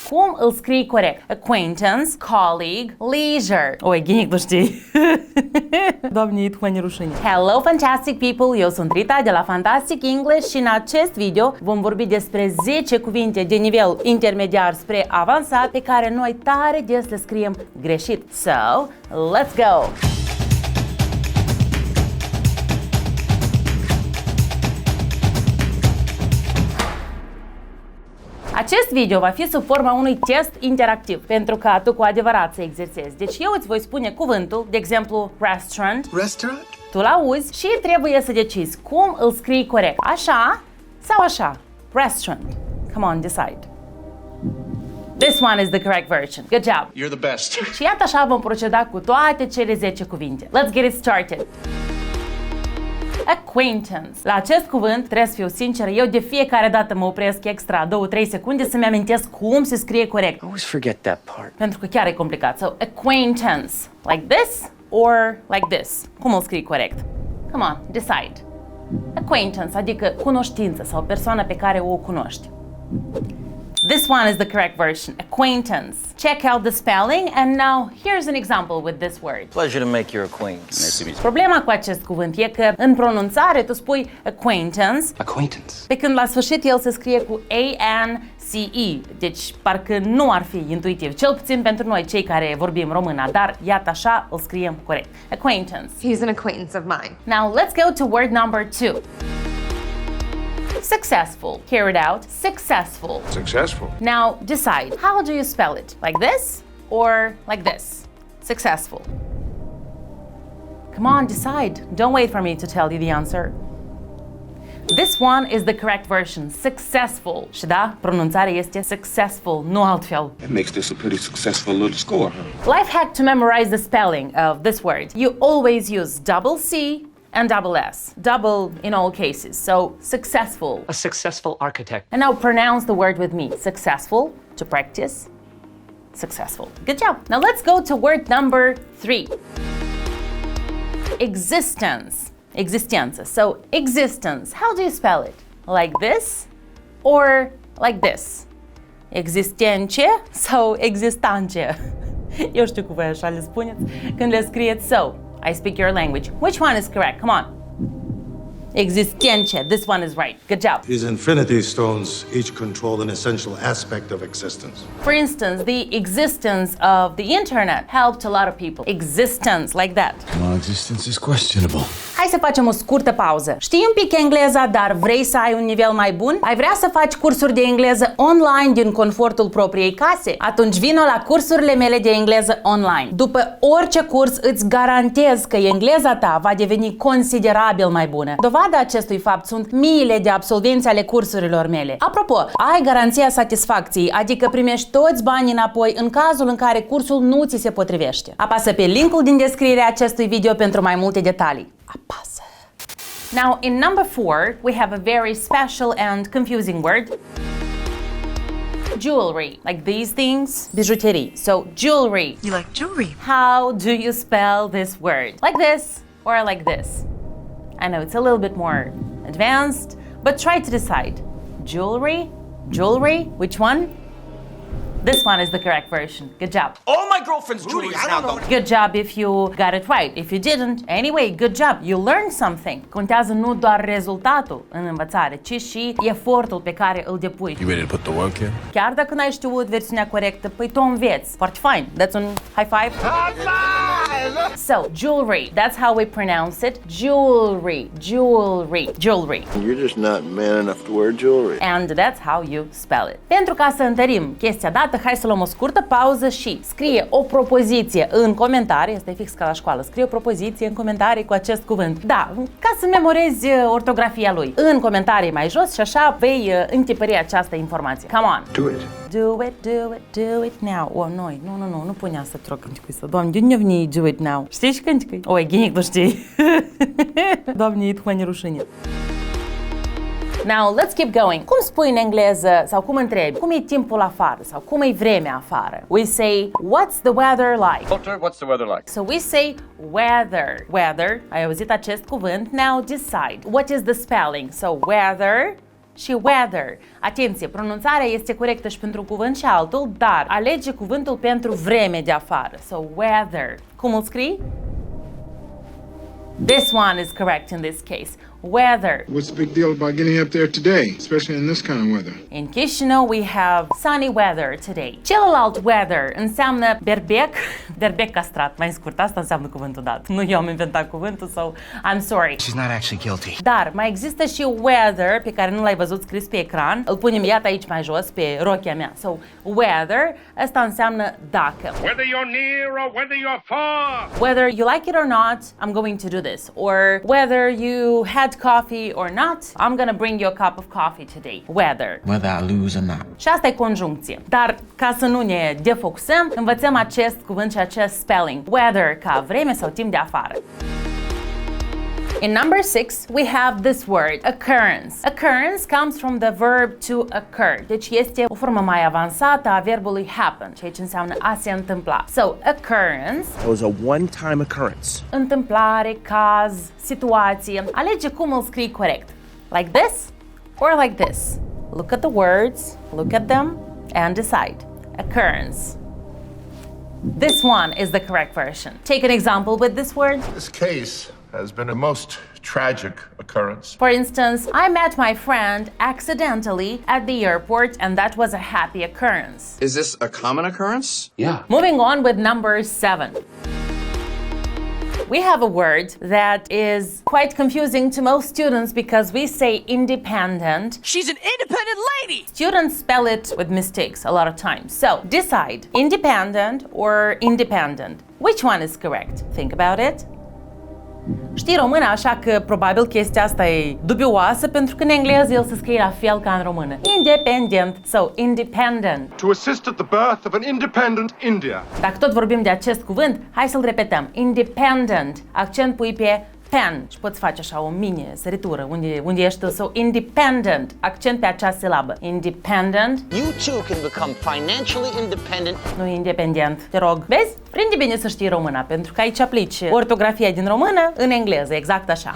Cum îl scrii corect? Acquaintance, colleague, leisure. Oi, ghinic, nu știi. Doamne, tu mă rușine. Hello, fantastic people! Eu sunt Rita de la Fantastic English și în acest video vom vorbi despre 10 cuvinte de nivel intermediar spre avansat pe care noi tare des le scriem greșit. So, let's go! Acest video va fi sub forma unui test interactiv pentru ca tu cu adevărat să exersezi. Deci eu îți voi spune cuvântul, de exemplu restaurant. Restaurant? Tu l-auzi și trebuie să decizi cum îl scrii corect. Așa sau așa? Restaurant. Come on, decide. This one is the correct version. Good job. You're the best. Și iată așa vom proceda cu toate cele 10 cuvinte. Let's get it started. Acquaintance. La acest cuvânt, trebuie să fiu sinceră, eu de fiecare dată mă opresc extra 2-3 secunde să-mi amintesc cum se scrie corect. I always forget that part. Pentru că chiar e complicat. So, acquaintance. Like this or like this? Cum îl scrii corect? Come on, decide. Acquaintance, adică cunoștință sau persoana pe care o cunoști. This one is the correct version, acquaintance. Check out the spelling and now here's an example with this word. Pleasure to make your acquaintance. Problema cu acest cuvânt e că în pronunțare tu spui acquaintance, pe când la sfârșit el se scrie cu A-N-C-E, deci parcă nu ar fi intuitiv, cel puțin pentru noi cei care vorbim româna, dar iată așa îl scriem corect. Acquaintance. He's an acquaintance of mine. Now let's go to word number 2. Successful. Hear it out. Successful. Successful. Now decide. How do you spell it? Like this or like this? Successful. Come on, decide. Don't wait for me to tell you the answer. This one is the correct version. Successful. Și da, pronunțarea este successful, nu altfel. That makes this a pretty successful little score, huh? Life hack to memorize the spelling of this word. You always use double C and double S. Double in all cases. So, successful. A successful architect. And now pronounce the word with me. Successful, to practice. Successful. Good job. Now let's go to word number 3. Existence. Existență. So, existence. How do you spell it? Like this or like this? Existence sau existance? Eu știu cum voi așa le spuneți când le scrieți. So, I speak your language. Which one is correct? Come on. Existence. This one is right. Good job. These infinity stones each control an essential aspect of existence. For instance, the existence of the internet helped a lot of people. Existence, like that. My existence is questionable. Hai să facem o scurtă pauză. Știi un pic engleza, dar vrei să ai un nivel mai bun? Ai vrea să faci cursuri de engleză online din confortul propriei case? Atunci vino la cursurile mele de engleză online. După orice curs îți garantez că engleza ta va deveni considerabil mai bună. Dovada acestui fapt sunt miile de absolvenți ale cursurilor mele. Apropo, ai garanția satisfacției, adică primești toți banii înapoi în cazul în care cursul nu ți se potrivește. Apasă pe linkul din descrierea acestui video pentru mai multe detalii. Apasă! Now, in number 4, we have a very special and confusing word. Jewelry, like these things, bijuterii. So, jewelry. You like jewelry? How do you spell this word? Like this or like this? I know it's a little bit more advanced, but try to decide. Jewelry? Jewelry? Which one? This one is the correct version. Good job. All my girlfriend's jewelry is now gone. Good job if you got it right. If you didn't, anyway, good job. You learned something. Contează nu doar rezultatul în învățare, ci și efortul pe care îl depui. You ready to put the work in? Chiar dacă n-ai știut versiunea corectă, păi tu o înveți. Foarte fine. That's un high five. High five! So, jewelry. That's how we pronounce it. Jewelry. Jewelry. Jewelry. You're just not man enough to wear jewelry. And that's how you spell it. Pentru ca să întărim chestia dată, hai să luăm o scurtă pauză și scrie o propoziție în comentarii, este fix ca la școală, scrie o propoziție în comentarii cu acest cuvânt. Da, ca să memorezi ortografia lui. În comentarii mai jos și așa vei întipări această informație. Come on! Do it. Do it, do it, do it now. Oh, noi, nu pune asta într-o cântică să. Doamne, de unde veni do it now? Știi ce cântică? Oi, ghinic, nu știi. Doamne, tu mă rușine. Now, let's keep going. Cum spui în engleză sau cum întrebi? Cum e timpul afară sau cum e vremea afară? We say, what's the weather like? Doctor, what's the weather like? So we say weather. Weather. Ai auzit acest cuvânt? Now decide. What is the spelling? So weather și weather. Atenție, pronunțarea este corectă și pentru un cuvânt și altul, dar alege cuvântul pentru vreme de afară. So, weather. Cum îl scrii? This one is correct in this case. Weather. What's the big deal about getting up there today, especially in this kind of weather? In Chișinău, we have sunny weather today. Celălalt weather înseamnă berbec, berbec castrat, mai scurt, asta înseamnă cuvântul dat. Nu eu am inventat cuvântul, so I'm sorry. She's not actually guilty. Dar mai există și weather, pe care nu l-ai văzut scris pe ecran. Îl punem iată aici mai jos, pe rochia mea. So, weather, asta înseamnă dacă. Whether you're near or whether you're far. Whether you like it or not, I'm going to do this. Or whether you had coffee or not, I'm gonna bring you a cup of coffee today. Whether. Whether I lose or not. Și asta e conjuncție. Dar ca să nu ne defocusăm, învățăm acest cuvânt și acest spelling. Weather ca vreme sau timp de afară. In number 6, we have this word, occurrence. Occurrence comes from the verb to occur. Deci este o formă mai avansată a verbului happen, ceea ce înseamnă a se întâmpla. So, occurrence. It was a one-time occurrence. Întâmplare, caz, situație. Alege cum îl scrii corect. Like this or like this. Look at the words, look at them, and decide. Occurrence. This one is the correct version. Take an example with this word. This case has been a most tragic occurrence. For instance, I met my friend accidentally at the airport and that was a happy occurrence. Is this a common occurrence? Yeah. Moving on with number 7. We have a word that is quite confusing to most students because we say independent. She's an independent lady! Students spell it with mistakes a lot of times. So, decide, independent or independent. Which one is correct? Think about it. Știi română, așa că probabil chestia asta e dubioasă pentru că în engleză el se scrie la fel ca în română. Independent, so independent. To assist at the birth of an independent India. Dacă tot vorbim de acest cuvânt, hai să-l repetăm. Independent, accent pui pe pen și poți face așa o mini săritură unde ești tu. So independent, accent pe acea silabă. Independent. You too can become financially independent. Nu independent, te rog. Vezi? Prinde bine să știi româna, pentru că aici aplici ortografia din română în engleză, exact așa.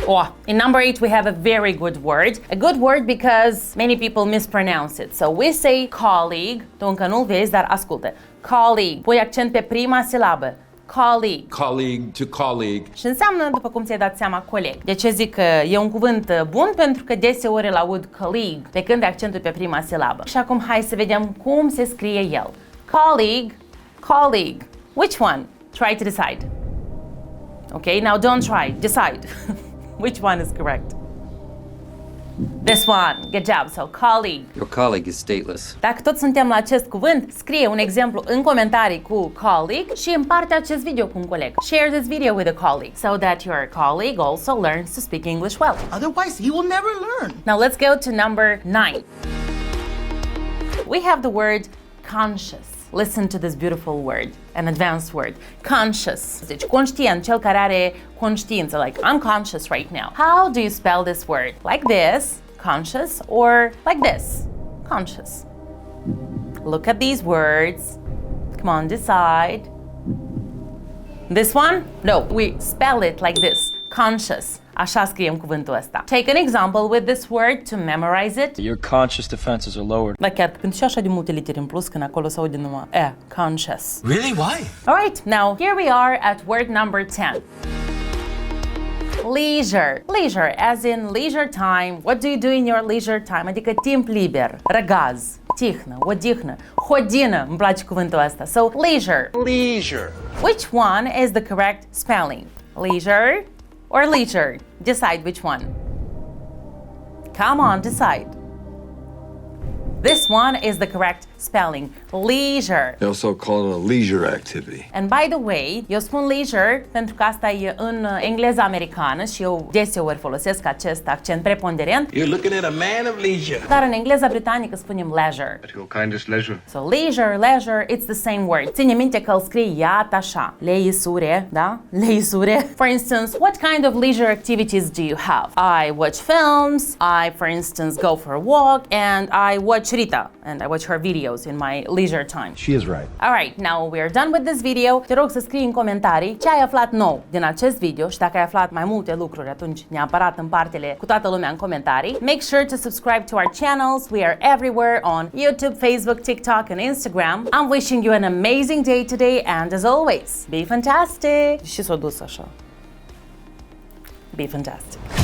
Oh, in number 8 we have a very good word. A good word because many people mispronounce it. So we say colleague, tu încă nu-l vezi, dar ascultă. Colleague, pui accent pe prima silabă. Colleague. Colleague to colleague. Și înseamnă, după cum ți-ai dat seama, coleg. De ce zic că e un cuvânt bun? Pentru că deseori îl aud colleague, pe când accentul pe prima silabă. Și acum hai să vedem cum se scrie el. Colleague, colleague. Which one? Try to decide. Okay, now don't try, decide. Which one is correct? This one. Good job. So, colleague. Your colleague is stateless. Dacă tot suntem la acest cuvânt, scrie un exemplu în comentarii cu colleague și împarte acest video cu un coleg. Share this video with a colleague so that your colleague also learns to speak English well. Otherwise, he will never learn. Now let's go to number 9. We have the word conscious. Listen to this beautiful word, an advanced word. Conscious. Deci conștient, cel care are conștiință, like I'm conscious right now. How do you spell this word? Like this, conscious, or like this, conscious? Look at these words. Come on, decide. This one? No, we spell it like this, conscious. Așa scriem cuvântul ăsta. Take an example with this word to memorize it. Your conscious defenses are lowered. Like chiar când și așa de multe litere în plus, când acolo se aude numai conscious. Really? Why? Alright, now here we are at word number 10. Leisure. Leisure, as in leisure time. What do you do in your leisure time? Adică timp liber, răgaz, tihnă, odihnă, hodină. Îmi place cuvântul ăsta. So, leisure. Leisure. Which one is the correct spelling? Leisure or leisure? Decide which one. Come on, decide. This one is the correct spelling. Leisure. They also call it a leisure activity. And by the way, eu spun leisure pentru că asta e în engleza americană și eu deseori folosesc acest accent preponderent. You're looking at a man of leisure. Dar în engleza britanică spunem leisure. At your kindest leisure. So leisure, leisure, it's the same word. Ține minte că îl scrii iată așa. Leisure, da? Leisure. For instance, what kind of leisure activities do you have? I watch films, I, for instance, go for a walk, and I watch Rita and I watch her videos in my leisure time. She is right. Alright, now we are done with this video. Te rog să scrii în comentarii ce ai aflat nou din acest video și dacă ai aflat mai multe lucruri, atunci neapărat împarte-le cu toată lumea în comentarii. Make sure to subscribe to our channels. We are everywhere on YouTube, Facebook, TikTok and Instagram. I'm wishing you an amazing day today and as always, be fantastic! Și s-o dus așa. Be fantastic.